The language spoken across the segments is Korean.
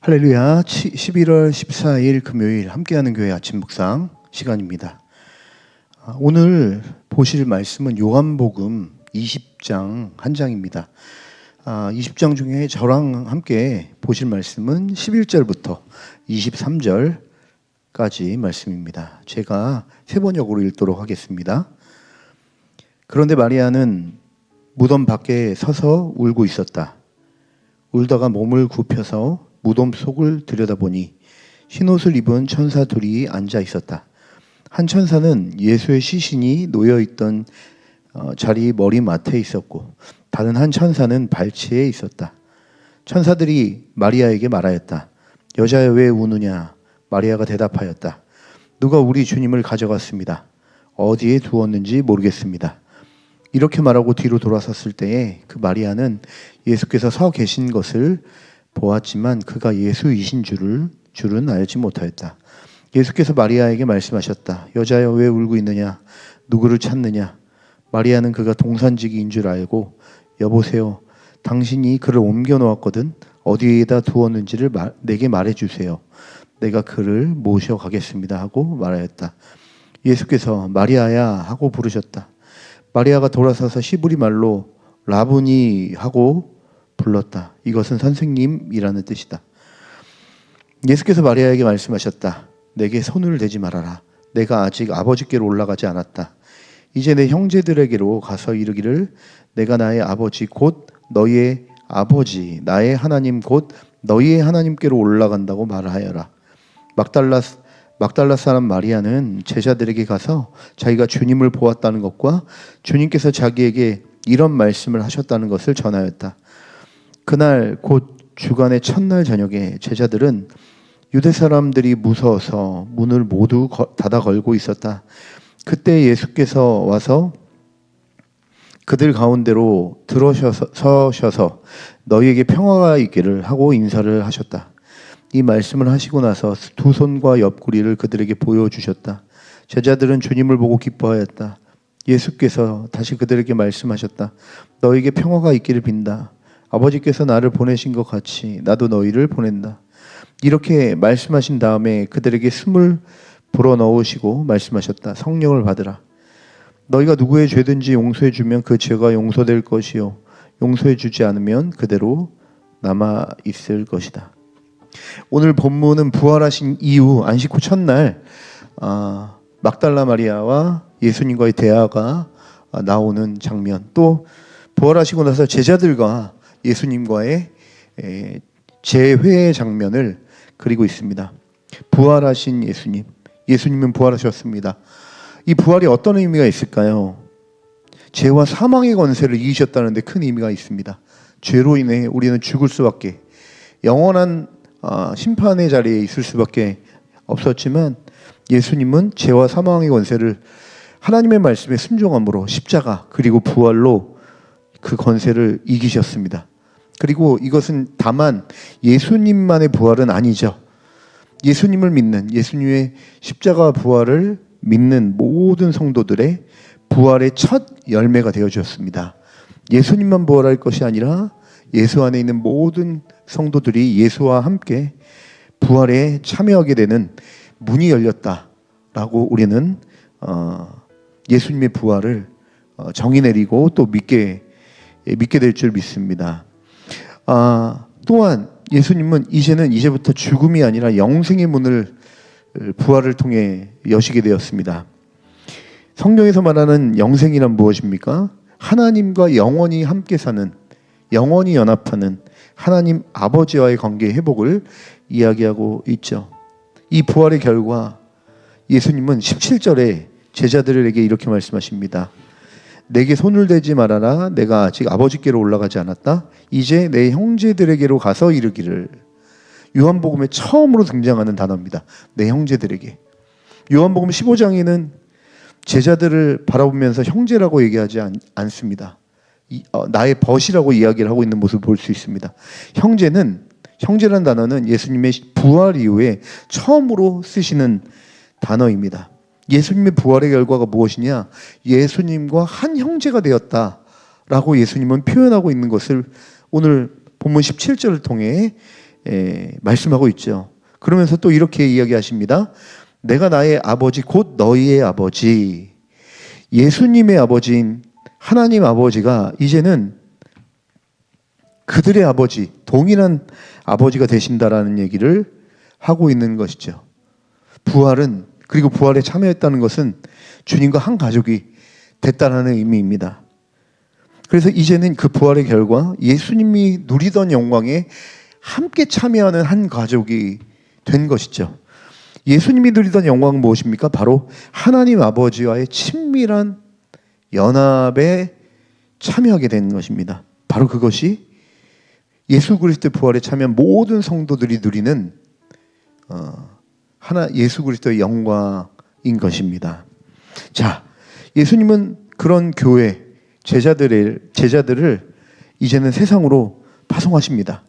할렐루야. 11월 14일 금요일 함께하는 교회 아침 묵상 시간입니다. 오늘 보실 말씀은 요한복음 20장 한 장입니다. 20장 중에 저랑 함께 보실 말씀은 11절부터 23절까지 말씀입니다. 제가 세 번역으로 읽도록 하겠습니다. 그런데 마리아는 무덤 밖에 서서 울고 있었다. 울다가 몸을 굽혀서 무덤 속을 들여다보니 흰옷을 입은 천사 둘이 앉아 있었다. 한 천사는 예수의 시신이 놓여있던 자리 머리맡에 있었고 다른 한 천사는 발치에 있었다. 천사들이 마리아에게 말하였다. 여자여 왜 우느냐? 마리아가 대답하였다. 누가 우리 주님을 가져갔습니다. 어디에 두었는지 모르겠습니다. 이렇게 말하고 뒤로 돌아섰을 때에 그 마리아는 예수께서 서 계신 것을 보았지만 그가 예수이신 줄은 알지 못하였다. 예수께서 마리아에게 말씀하셨다. 여자여 왜 울고 있느냐? 누구를 찾느냐? 마리아는 그가 동산지기인 줄 알고 여보세요. 당신이 그를 옮겨 놓았거든. 어디에다 두었는지를 내게 말해주세요. 내가 그를 모셔가겠습니다 하고 말하였다. 예수께서 마리아야 하고 부르셨다. 마리아가 돌아서서 히브리 말로 라부니 하고 불렀다. 이것은 선생님이라는 뜻이다. 예수께서 마리아에게 말씀하셨다. 내게 손을 대지 말아라. 내가 아직 아버지께로 올라가지 않았다. 이제 내 형제들에게로 가서 이르기를 내가 나의 아버지 곧 너희의 아버지 나의 하나님 곧 너희의 하나님께로 올라간다고 말하여라. 막달라 사람 마리아는 제자들에게 가서 자기가 주님을 보았다는 것과 주님께서 자기에게 이런 말씀을 하셨다는 것을 전하였다. 그날 곧 주간의 첫날 저녁에 제자들은 유대 사람들이 무서워서 문을 모두 닫아 걸고 있었다. 그때 예수께서 와서 그들 가운데로 들어서셔서 너희에게 평화가 있기를 하고 인사를 하셨다. 이 말씀을 하시고 나서 두 손과 옆구리를 그들에게 보여주셨다. 제자들은 주님을 보고 기뻐하였다. 예수께서 다시 그들에게 말씀하셨다. 너희에게 평화가 있기를 빈다. 아버지께서 나를 보내신 것 같이 나도 너희를 보낸다. 이렇게 말씀하신 다음에 그들에게 숨을 불어넣으시고 말씀하셨다. 성령을 받으라. 너희가 누구의 죄든지 용서해 주면 그 죄가 용서될 것이요 용서해 주지 않으면 그대로 남아 있을 것이다. 오늘 본문은 부활하신 이후 안식 후 첫날 막달라 마리아와 예수님과의 대화가 나오는 장면, 또 부활하시고 나서 제자들과 예수님과의 재회의 장면을 그리고 있습니다. 부활하신 예수님은 부활하셨습니다. 이 부활이 어떤 의미가 있을까요? 죄와 사망의 권세를 이기셨다는 데 큰 의미가 있습니다. 죄로 인해 우리는 죽을 수밖에, 영원한 심판의 자리에 있을 수밖에 없었지만 예수님은 죄와 사망의 권세를 하나님의 말씀에 순종함으로 십자가 그리고 부활로 그 권세를 이기셨습니다. 그리고 이것은 다만 예수님만의 부활은 아니죠. 예수님을 믿는, 예수님의 십자가 부활을 믿는 모든 성도들의 부활의 첫 열매가 되어주었습니다. 예수님만 부활할 것이 아니라 예수 안에 있는 모든 성도들이 예수와 함께 부활에 참여하게 되는 문이 열렸다라고 우리는 예수님의 부활을 정의 내리고 또 믿게 될 줄 믿습니다. 또한 예수님은 이제부터 죽음이 아니라 영생의 문을 부활을 통해 여시게 되었습니다. 성경에서 말하는 영생이란 무엇입니까? 하나님과 영원히 함께 사는, 영원히 연합하는 하나님 아버지와의 관계 회복을 이야기하고 있죠. 이 부활의 결과 예수님은 17절에 제자들에게 이렇게 말씀하십니다. 내게 손을 대지 말아라. 내가 아직 아버지께로 올라가지 않았다. 이제 내 형제들에게로 가서 이르기를. 요한복음에 처음으로 등장하는 단어입니다. 내 형제들에게. 요한복음 15장에는 제자들을 바라보면서 형제라고 얘기하지 않습니다. 나의 벗이라고 이야기를 하고 있는 모습을 볼 수 있습니다. 형제라는 단어는 예수님의 부활 이후에 처음으로 쓰시는 단어입니다. 예수님의 부활의 결과가 무엇이냐? 예수님과 한 형제가 되었다라고 예수님은 표현하고 있는 것을 오늘 본문 17절을 통해 말씀하고 있죠. 그러면서 또 이렇게 이야기하십니다. 내가 나의 아버지 곧 너희의 아버지, 예수님의 아버지인 하나님 아버지가 이제는 그들의 아버지, 동일한 아버지가 되신다라는 얘기를 하고 있는 것이죠. 부활은, 그리고 부활에 참여했다는 것은 주님과 한 가족이 됐다라는 의미입니다. 그래서 이제는 그 부활의 결과 예수님이 누리던 영광에 함께 참여하는 한 가족이 된 것이죠. 예수님이 누리던 영광은 무엇입니까? 바로 하나님 아버지와의 친밀한 연합에 참여하게 된 것입니다. 바로 그것이 예수 그리스도의 부활에 참여한 모든 성도들이 누리는 예수 그리스도의 영광인 것입니다. 자, 예수님은 그런 교회 제자들을 이제는 세상으로 파송하십니다.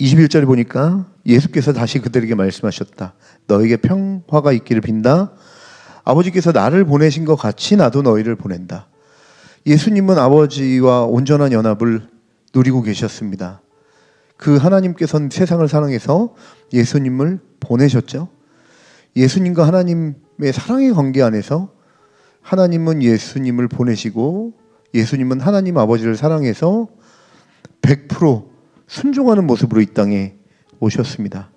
21절에 보니까 예수께서 다시 그들에게 말씀하셨다. 너에게 평화가 있기를 빈다. 아버지께서 나를 보내신 것 같이 나도 너희를 보낸다. 예수님은 아버지와 온전한 연합을 누리고 계셨습니다. 그 하나님께서는 세상을 사랑해서 예수님을 보내셨죠. 예수님과 하나님의 사랑의 관계 안에서 하나님은 예수님을 보내시고 예수님은 하나님 아버지를 사랑해서 100% 순종하는 모습으로 이 땅에 오셨습니다.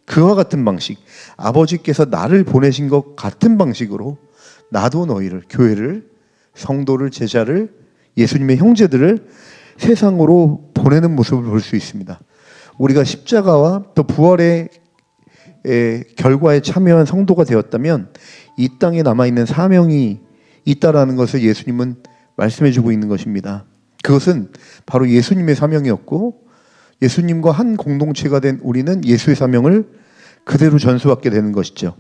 그와 같은 방식, 아버지께서 나를 보내신 것 같은 방식으로 나도 너희를, 교회를, 성도를, 제자를, 예수님의 형제들을 세상으로 보내는 모습을 볼 수 있습니다. 우리가 십자가와 또 부활의 결과에 참여한 성도가 되었다면 이 땅에 남아있는 사명이 있다라는 것을 예수님은 말씀해주고 있는 것입니다. 그것은 바로 예수님의 사명이었고 예수님과 한 공동체가 된 우리는 예수의 사명을 그대로 전수받게 되는 것이죠.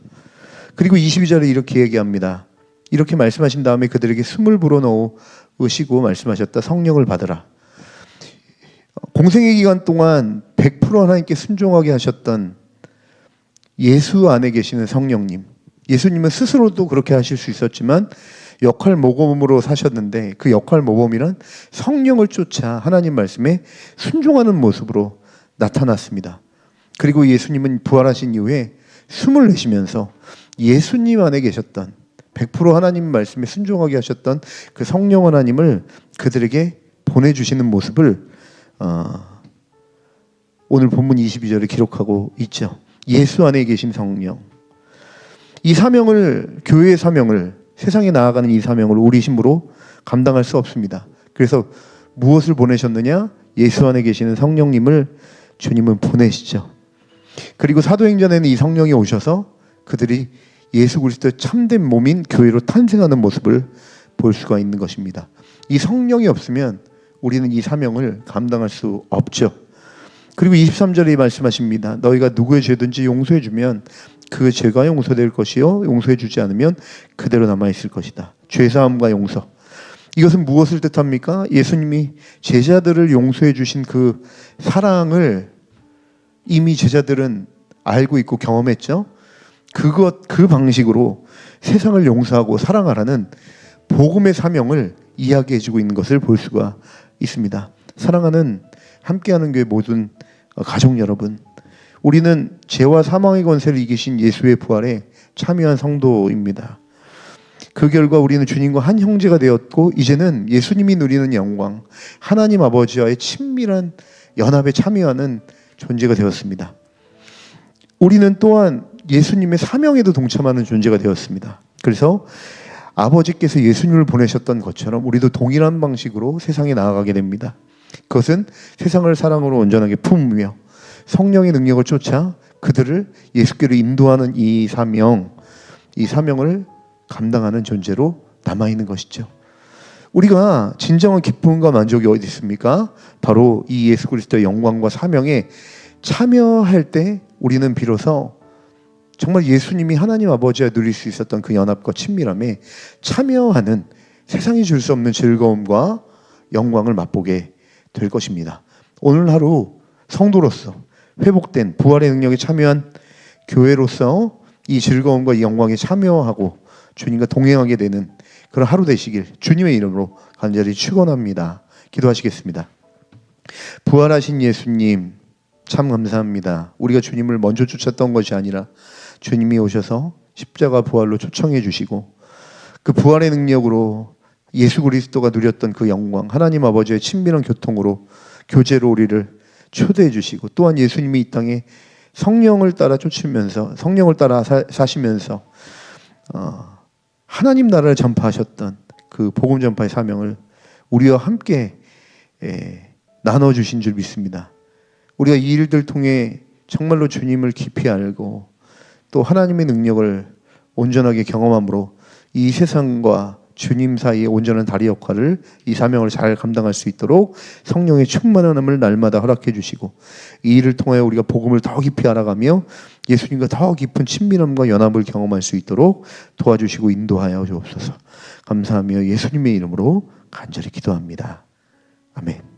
그리고 22절에 이렇게 얘기합니다. 이렇게 말씀하신 다음에 그들에게 숨을 불어넣으시고 말씀하셨다. 성령을 받으라. 공생의 기간 동안 100% 하나님께 순종하게 하셨던 예수 안에 계시는 성령님, 예수님은 스스로도 그렇게 하실 수 있었지만 역할 모범으로 사셨는데 그 역할 모범이란 성령을 쫓아 하나님 말씀에 순종하는 모습으로 나타났습니다. 그리고 예수님은 부활하신 이후에 숨을 내쉬면서 예수님 안에 계셨던 100% 하나님 말씀에 순종하게 하셨던 그 성령 하나님을 그들에게 보내주시는 모습을 오늘 본문 22절에 기록하고 있죠. 예수 안에 계신 성령. 이 사명을, 교회의 사명을, 세상에 나아가는 이 사명을 우리 힘으로 감당할 수 없습니다. 그래서 무엇을 보내셨느냐? 예수 안에 계시는 성령님을 주님은 보내시죠. 그리고 사도행전에는 이 성령이 오셔서 그들이 예수 그리스도의 참된 몸인 교회로 탄생하는 모습을 볼 수가 있는 것입니다. 이 성령이 없으면 우리는 이 사명을 감당할 수 없죠. 그리고 23절에 말씀하십니다. 너희가 누구의 죄든지 용서해주면 그 죄가 용서될 것이요 용서해주지 않으면 그대로 남아있을 것이다. 죄사함과 용서. 이것은 무엇을 뜻합니까? 예수님이 제자들을 용서해 주신 그 사랑을 이미 제자들은 알고 있고 경험했죠. 그 방식으로 세상을 용서하고 사랑하라는 복음의 사명을 이야기해주고 있는 것을 볼 수가 있습니다. 사랑하는 함께하는 교회 모든 가족 여러분, 우리는 죄와 사망의 권세를 이기신 예수의 부활에 참여한 성도입니다. 그 결과 우리는 주님과 한 형제가 되었고 이제는 예수님이 누리는 영광, 하나님 아버지와의 친밀한 연합에 참여하는 존재가 되었습니다. 우리는 또한 예수님의 사명에도 동참하는 존재가 되었습니다. 그래서 아버지께서 예수님을 보내셨던 것처럼 우리도 동일한 방식으로 세상에 나아가게 됩니다. 그것은 세상을 사랑으로 온전하게 품으며 성령의 능력을 쫓아 그들을 예수께로 인도하는 이 사명을 감당하는 존재로 남아있는 것이죠. 우리가 진정한 기쁨과 만족이 어디 있습니까? 바로 이 예수 그리스도의 영광과 사명에 참여할 때 우리는 비로소 정말 예수님이 하나님 아버지와 누릴 수 있었던 그 연합과 친밀함에 참여하는 세상이 줄 수 없는 즐거움과 영광을 맛보게 될 것입니다. 오늘 하루 성도로서 회복된 부활의 능력에 참여한 교회로서 이 즐거움과 이 영광에 참여하고 주님과 동행하게 되는 그런 하루 되시길 주님의 이름으로 간절히 축원합니다. 기도하시겠습니다. 부활하신 예수님, 참 감사합니다. 우리가 주님을 먼저 쫓았던 것이 아니라 주님이 오셔서 십자가 부활로 초청해 주시고 그 부활의 능력으로 예수 그리스도가 누렸던 그 영광, 하나님 아버지의 친밀한 교통으로 교제로 우리를 초대해 주시고, 또한 예수님이 이 땅에 성령을 따라 쫓으면서 성령을 따라 사시면서 하나님 나라를 전파하셨던 그 복음 전파의 사명을 우리와 함께 나눠주신 줄 믿습니다. 우리가 이 일들 통해 정말로 주님을 깊이 알고 또 하나님의 능력을 온전하게 경험함으로 이 세상과 주님 사이의 온전한 다리 역할을, 이 사명을 잘 감당할 수 있도록 성령의 충만함을 날마다 허락해 주시고, 이 일을 통하여 우리가 복음을 더 깊이 알아가며 예수님과 더 깊은 친밀함과 연합을 경험할 수 있도록 도와주시고 인도하여 주옵소서. 감사하며 예수님의 이름으로 간절히 기도합니다. 아멘.